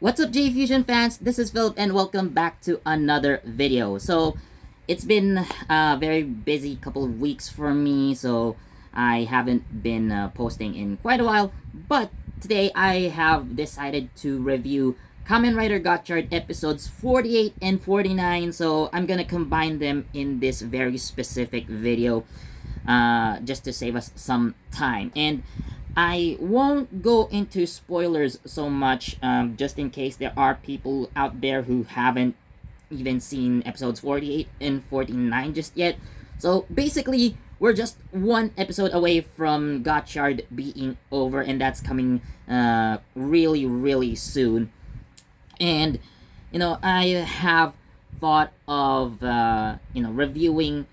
What's up, JEFusion fans? This is Philip and welcome back to another video. So, it's been a very busy couple of weeks for me, so I haven't been posting in quite a while. But today I have decided to review Kamen Rider Gotchard episodes 48 and 49, so I'm gonna combine them in this very specific video just to save us some time. And I won't go into spoilers so much, just in case there are people out there who haven't even seen episodes 48 and 49 just yet. So basically, we're just one episode away from Gotchard being over, and that's coming really, really soon. And, I have thought of, reviewing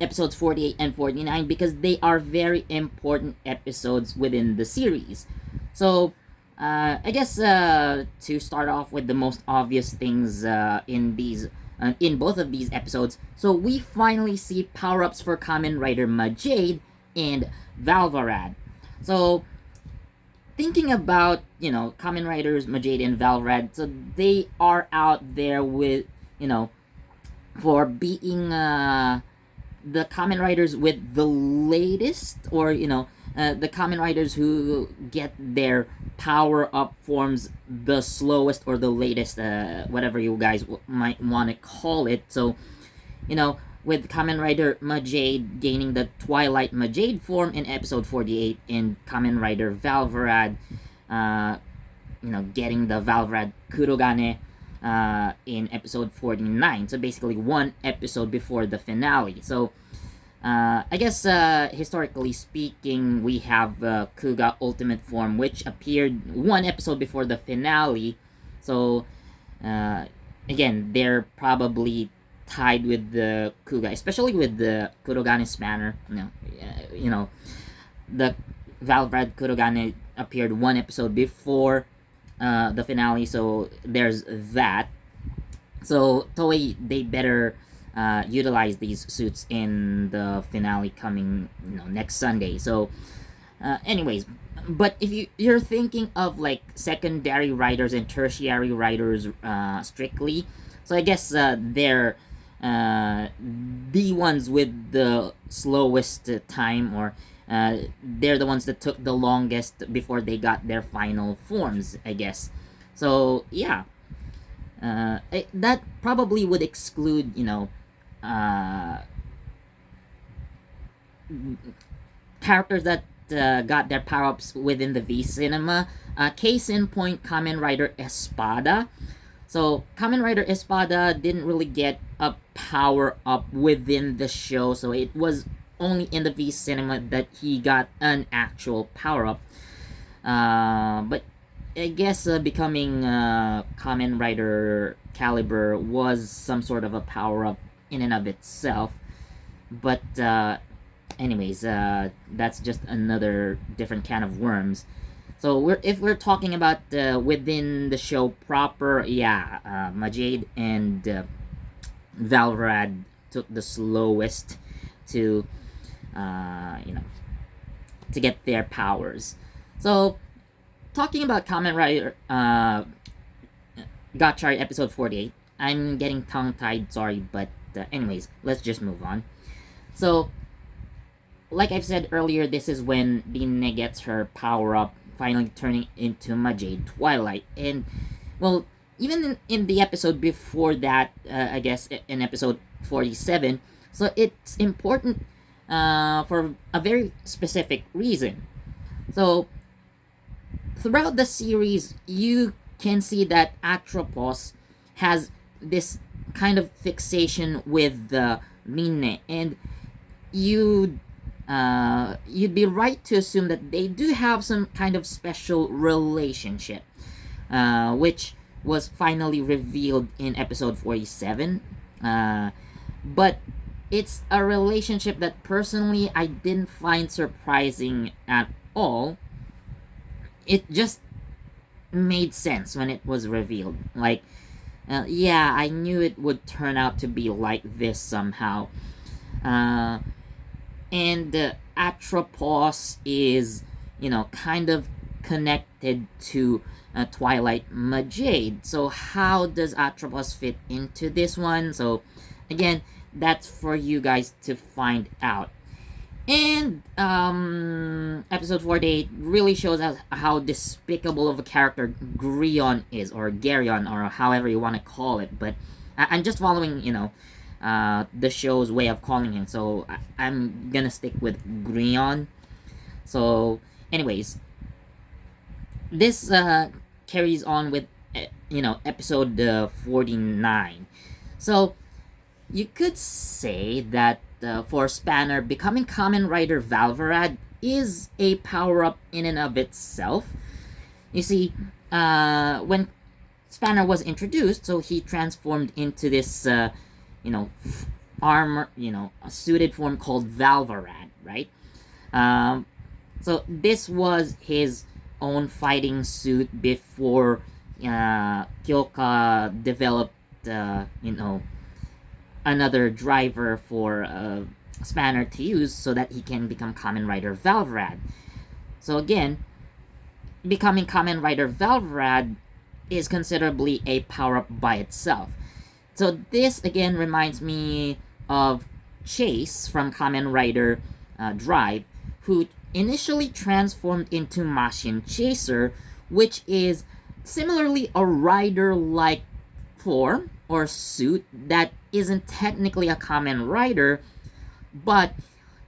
episodes 48 and 49 because they are very important episodes within the series. So, I guess to start off with the most obvious things in both of these episodes, so we finally see power-ups for Kamen Rider Majade and Valvarad. So, thinking about, Kamen Riders Majade and Valvarad, so they are out there with, for being the Kamen Riders with the latest, or the Kamen Riders who get their power-up forms the slowest or the latest, whatever you guys might want to call it. So, with Kamen Rider Majade gaining the Twilight Majade form in episode 48, and Kamen Rider Valvarad, getting the Valvarad Kurogane in episode 49. So basically one episode before the finale. So I guess historically speaking, we have Kuga Ultimate Form, which appeared one episode before the finale. So again, they're probably tied with the Kuga, especially with the Kurogane Spanner. The Valvrad Kurogane appeared one episode before the finale, so there's that. So Toei, they better utilize these suits in the finale coming next Sunday. So anyways, but if you're thinking of like secondary writers and tertiary writers strictly, so I guess they're the ones with the slowest time, or they're the ones that took the longest before they got their final forms, I guess. So yeah, that probably would exclude characters that got their power-ups within the V Cinema. Case in point, Kamen Rider Espada. So Kamen Rider Espada didn't really get a power-up within the show, so it was only in the V Cinema that he got an actual power-up. But I guess becoming Kamen Rider Caliber was some sort of a power-up in and of itself. But anyways, that's just another different can of worms. So if we're talking about within the show proper, yeah, Majade and Valvrad took the slowest to to get their powers. So talking about Kamen Rider Gotchard episode 48, I'm getting tongue-tied, sorry, but anyways, let's just move on. So like I've said earlier, this is when Rinne gets her power-up, finally turning into Majade Twilight. And, well, even in the episode before that, I guess in episode 47, so it's important for a very specific reason. So, throughout the series, you can see that Atropos has this kind of fixation with Rinne, and you'd be right to assume that they do have some kind of special relationship, which was finally revealed in episode 47. But it's a relationship that personally I didn't find surprising at all. It just made sense when it was revealed. Like, yeah, I knew it would turn out to be like this somehow. And Atropos is, kind of connected to Twilight Majade. So how does Atropos fit into this one? So again, that's for you guys to find out. And episode 48 really shows us how despicable of a character Grion is, or Geryon, or however you want to call it. But I'm just following, the show's way of calling him. So I'm gonna stick with Grion. So, anyways, this carries on with, episode 49. So you could say that for Spanner, becoming Kamen Rider Valvarad is a power-up in and of itself. You see, when Spanner was introduced, so he transformed into this, armor, a suited form called Valvarad, right? So this was his own fighting suit before Kyoka developed, another driver for Spanner to use so that he can become Kamen Rider Valvrad. So again, becoming Kamen Rider Valvrad is considerably a power-up by itself. So this again reminds me of Chase from Kamen Rider Drive, who initially transformed into Machine Chaser, which is similarly a rider-like form or suit that isn't technically a Kamen Rider, but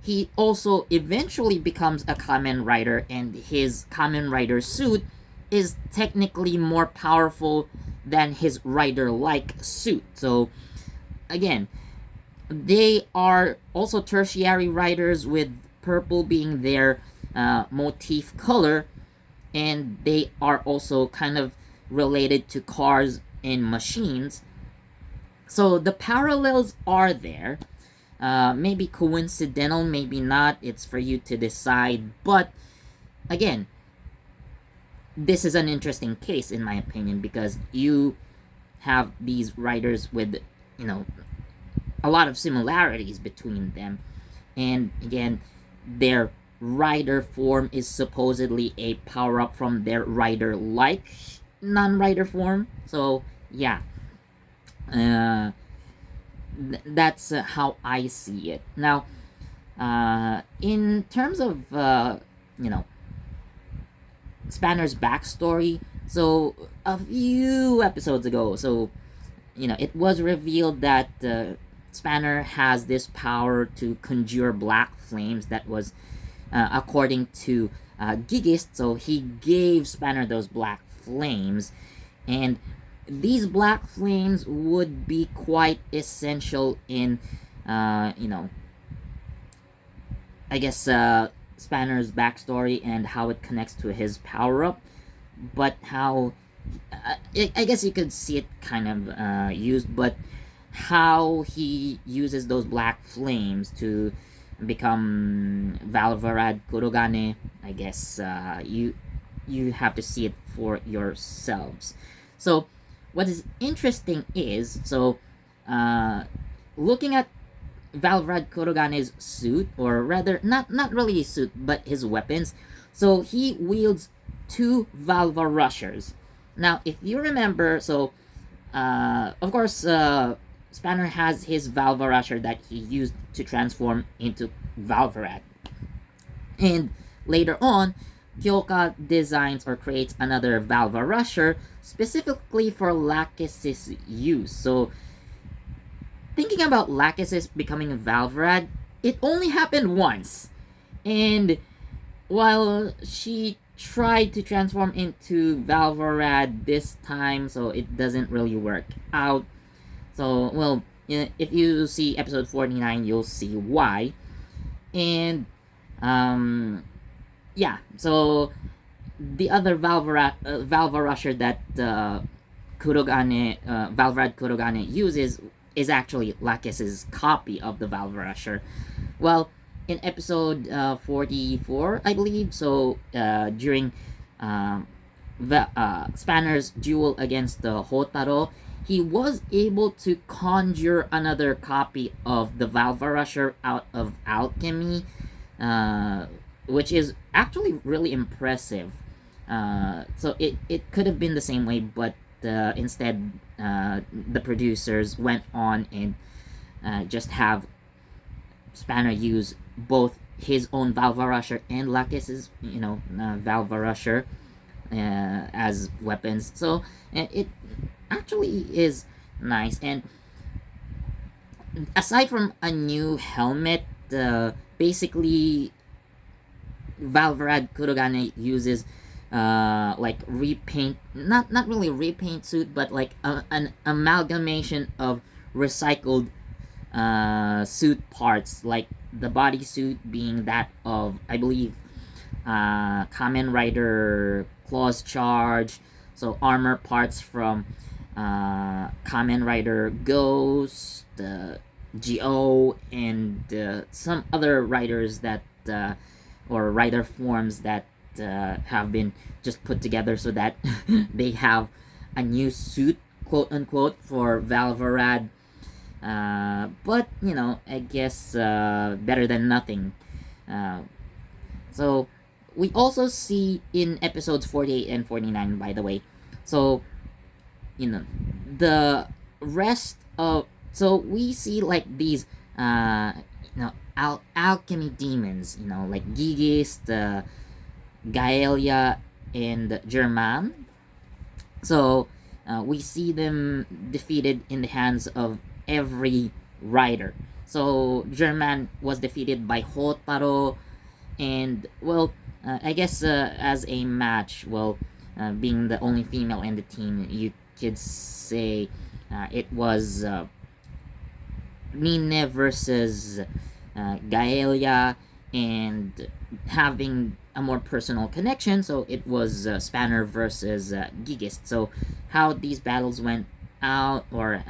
he also eventually becomes a Kamen Rider, and his Kamen Rider suit is technically more powerful than his rider-like suit. So again, they are also tertiary riders, with purple being their motif color, and they are also kind of related to cars and machines. So the parallels are there. Maybe coincidental, maybe not. It's for you to decide. But again, this is an interesting case in my opinion, because you have these writers with, a lot of similarities between them. And again, their rider form is supposedly a power-up from their rider-like non-rider form. So yeah, that's how I see it. Now, in terms of Spanner's backstory, so a few episodes ago, so it was revealed that Spanner has this power to conjure black flames that was according to Gigist. So he gave Spanner those black flames, and these black flames would be quite essential in I guess Spanner's backstory and how it connects to his power-up, but how I guess you could see it kind of used, but how he uses those black flames to become Valvarad Kurogane, I guess you have to see it for yourselves. So what is interesting is, so looking at Valvrad Kurogane's suit, or rather not really a suit, but his weapons. So he wields two Valva Rushers. Now, if you remember, so of course Spanner has his Valva Rusher that he used to transform into Valvarad. And later on, Kyoka designs or creates another Valva Rusher specifically for Lachesis' use. So thinking about Lachesis becoming a Valvrad, it only happened once. And while she tried to transform into Valvarad this time, so it doesn't really work out. So, well, if you see episode 49, you'll see why. And, yeah, so the other Valva Rusher that Valvrad Kurogane uses is actually Lachesis' copy of the Valva Rusher. Well, in episode 44, I believe, so during Spanner's duel against the Hotaro, he was able to conjure another copy of the Valva Rusher out of alchemy, which is actually really impressive. So it could have been the same way, but instead the producers went on and just have Spanner use both his own Valva Rusher and Lakis's, Valva Rusher as weapons. So it actually is nice. And aside from a new helmet, basically Valvarad Kurogane uses like repaint, not really repaint suit, but like an amalgamation of recycled suit parts, like the bodysuit being that of, I believe, Kamen Rider Claw's Charge, so armor parts from Kamen Rider Ghost, Go, and some other riders that or rider forms that have been just put together so that they have a new suit, quote unquote, for Valvarad. But I guess better than nothing. So we also see in episodes 48 and 49, by the way. So the rest of, so we see like these alchemy demons, like Gigist, Gaelia, and German. So we see them defeated in the hands of every rider. So German was defeated by Hotaro, and well, I guess as a match, well, being the only female in the team, you could say it was Rinne versus Gaelia, and having a more personal connection, so it was Spanner versus Gigist. So how these battles went out, or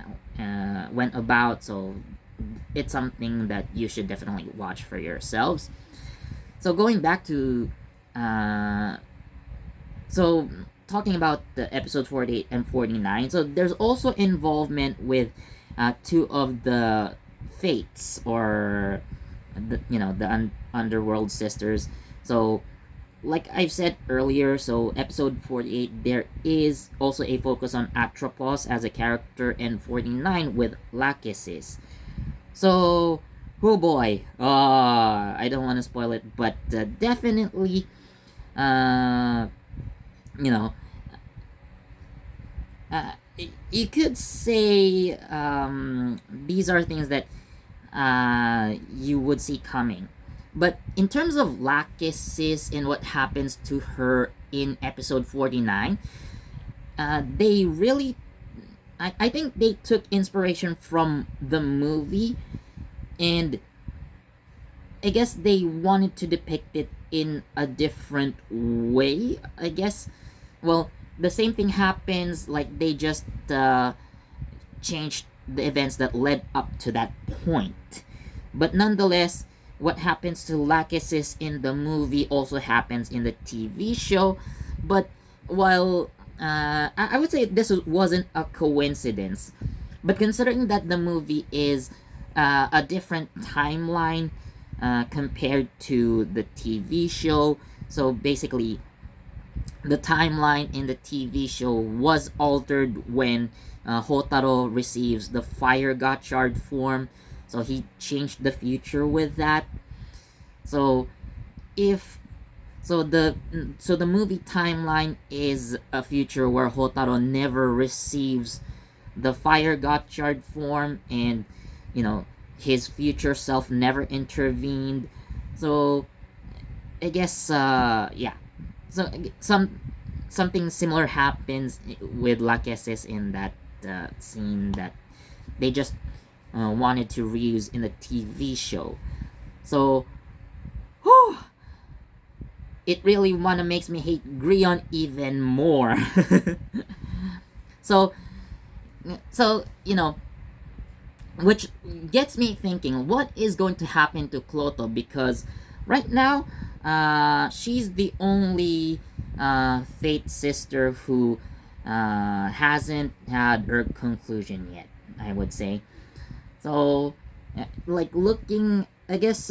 went about, so it's something that you should definitely watch for yourselves. So going back to so talking about the episode 48 and 49, so there's also involvement with two of the fates, or the underworld sisters. So like I've said earlier, so episode 48, there is also a focus on Atropos as a character, and 49 with Lachesis. So, oh boy, I don't want to spoil it, but definitely, you know, you could say these are things that you would see coming. But in terms of Lachesis and what happens to her in episode 49, they really, I think they took inspiration from the movie, and I guess they wanted to depict it in a different way, I guess. Well, the same thing happens, like they just changed the events that led up to that point. But nonetheless, what happens to Lachesis in the movie also happens in the TV show. But while I would say this wasn't a coincidence, but considering that the movie is a different timeline compared to the TV show, so basically the timeline in the TV show was altered when Hotaro receives the Fire Gotchard form. So he changed the future with that. So if the movie timeline is a future where Hotaro never receives the Fire Gotchard form, and his future self never intervened. So I guess yeah. So something similar happens with Lachesis in that scene that they just wanted to reuse in the TV show. So, whew, it really wanna makes me hate Grion even more. so, which gets me thinking, what is going to happen to Cloto? Because right now, she's the only Fate sister who hasn't had her conclusion yet, I would say. So, like looking I guess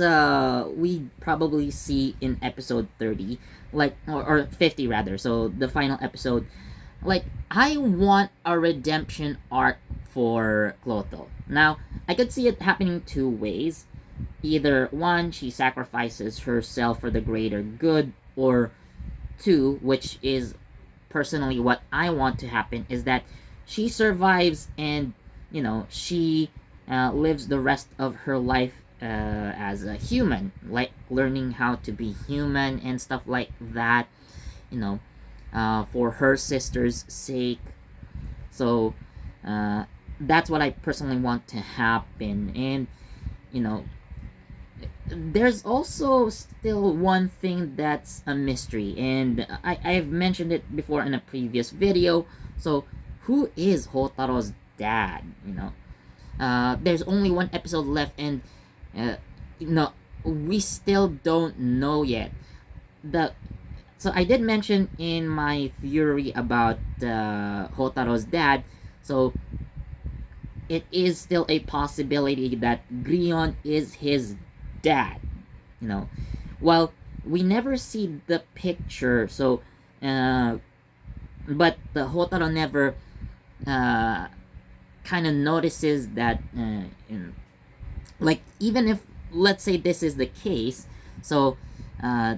we probably see in episode 30, like, or 50 rather, so the final episode. Like, I want a redemption arc for Clotho. Now, I could see it happening two ways. Either one, she sacrifices herself for the greater good, or two, which is personally what I want to happen, is that she survives and, she lives the rest of her life as a human, like learning how to be human and stuff like that, you know, for her sister's sake. So that's what I personally want to happen. And, you know, there's also still one thing that's a mystery, and I've mentioned it before in a previous video. So, who is Hotaro's dad? There's only one episode left, and uh, you know, we still don't know yet. The So I did mention in my theory about Hotaro's dad. So it is still a possibility that Grion is his dad. You know, well, we never see the picture, so but the Hotaro never kind of notices that, like, even if, let's say, this is the case, so uh,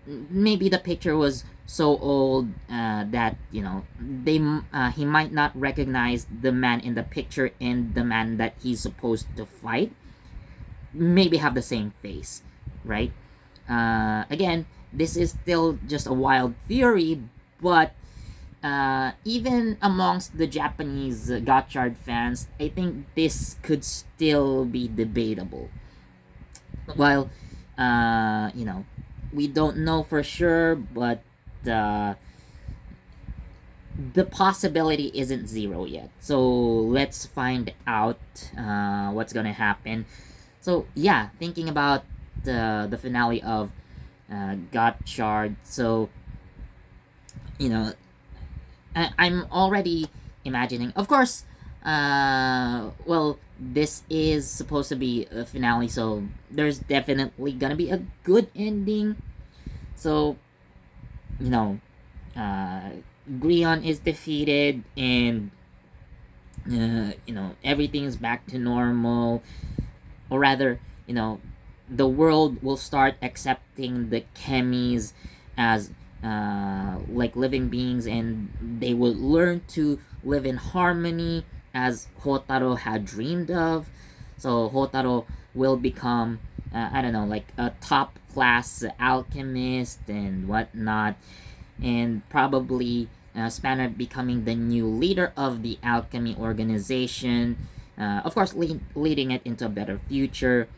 maybe the picture was so old that, he might not recognize the man in the picture and the man that he's supposed to fight maybe have the same face, right? Again, this is still just a wild theory, but even amongst the Japanese Gotchard fans, I think this could still be debatable. While, we don't know for sure, but uh, the possibility isn't zero yet. So let's find out what's gonna happen. So yeah, thinking about the finale of Gotchard. So, I'm already imagining. Of course, well, this is supposed to be a finale, so there's definitely gonna be a good ending. So, you know, Grion is defeated, and everything is back to normal, or rather, the world will start accepting the chemis as like living beings, and they will learn to live in harmony as Hotaro had dreamed of. So Hotaro will become, I don't know, like a top class alchemist and whatnot, and probably Spanner becoming the new leader of the alchemy organization. Of course, leading it into a better future.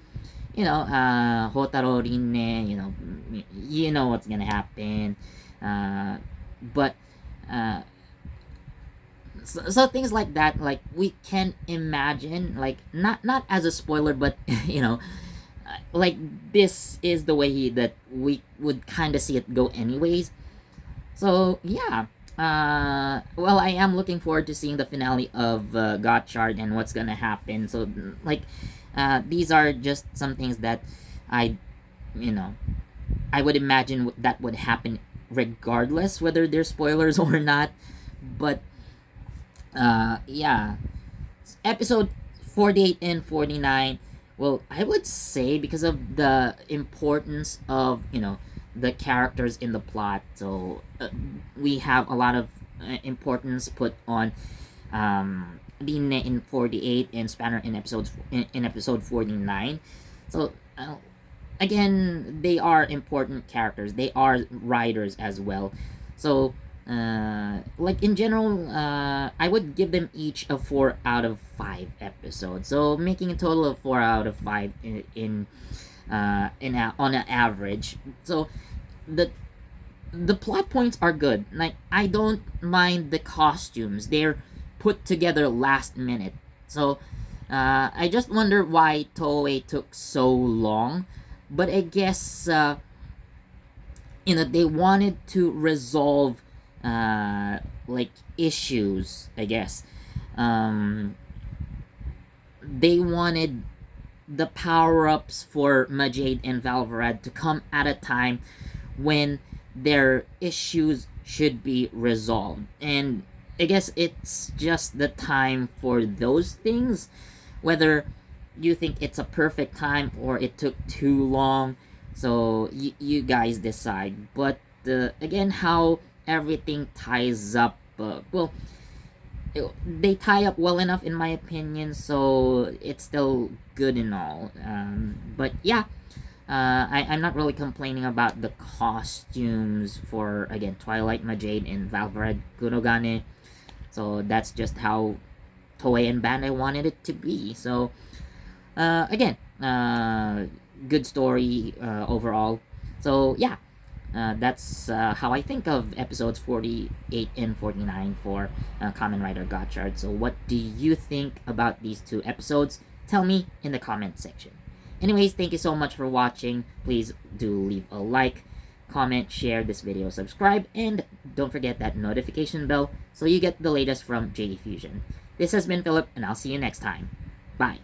Hotaro, Rinne, you know what's gonna happen. But so things like that, like, we can imagine, like, not as a spoiler, but like, this is the way that we would kind of see it go anyways. So yeah, well, I am looking forward to seeing the finale of Gotchard and what's gonna happen. So, like, these are just some things that I, I would imagine that would happen regardless whether they're spoilers or not. But yeah, episode 48 and 49. Well, I would say, because of the importance of, the characters in the plot, so we have a lot of importance put on Rinne in 48 and Spanner in episode 49. So again, they are important characters. They are writers as well. So like, in general, I would give them each a 4 out of 5 episodes. So making a total of 4 out of 5 on an average. So the plot points are good. Like, I don't mind the costumes. They're put together last minute. So I just wonder why Toei took so long. But I guess they wanted to resolve like, issues, I guess. They wanted the power-ups for Majade and Valvarad to come at a time when their issues should be resolved. And I guess it's just the time for those things. Whether you think it's a perfect time or it took too long, so you guys decide. But again, how everything ties up, well, they tie up well enough in my opinion, so it's still good and all. But yeah, I'm not really complaining about the costumes for, again, Twilight, Majade, and Valvarad Kurogane. So that's just how Toei and Bandai wanted it to be. So again, good story overall. So yeah, that's how I think of episodes 48 and 49 for Kamen Rider Gotchard. So what do you think about these two episodes? Tell me in the comment section. Anyways, thank you so much for watching. Please do leave a like, comment, share this video, subscribe, and don't forget that notification bell so you get the latest from JEFusion. This has been Philip, and I'll see you next time. Bye.